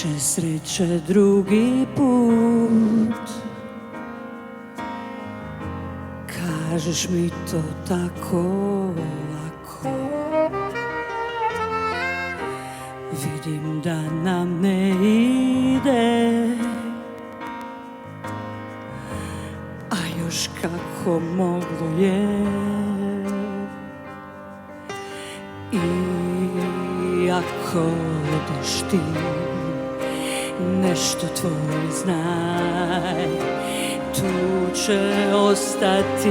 Više sreće drugi put. Kažeš mi to tako lako. Vidim da nam ne ide, a još kako moglo je. I ako odeš ti, nešto tvoj znaj, tu će ostati.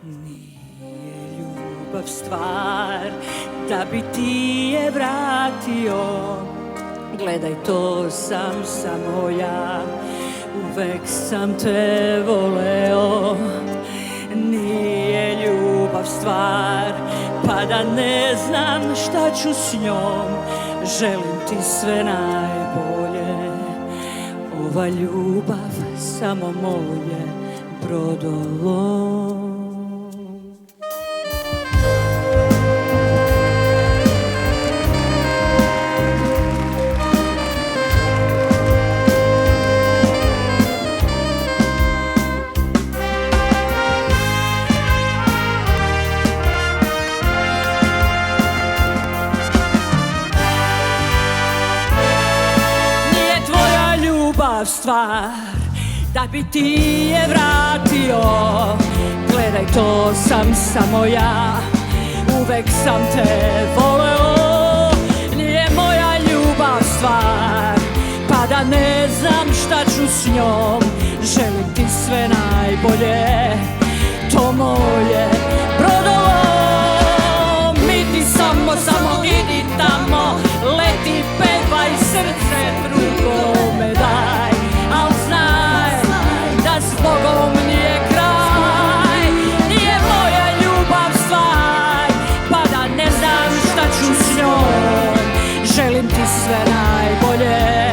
Nije ljubav stvar da bi ti je vratio. Gledaj, to sam samo ja, uvek sam te voleo. Nije ljubav stvar, pa da ne znam šta ću s njom. Želim ti sve najbolje, ova ljubav samo moje brodolo. Stvar da bi ti je vratio. Gledaj, to sam samo ja, uvek sam te voleo. Nije moja ljubav stvar, pa da ne znam šta ću s njom. Želim ti sve najbolje, to moje brodolo. Mi ti samo idi tamo, leti, pevaj, srce drugome daj. Al znaj da s Bogom nije kraj. Nije moja ljubav stvar, pa da ne znam šta ću s njom. Želim ti sve najbolje,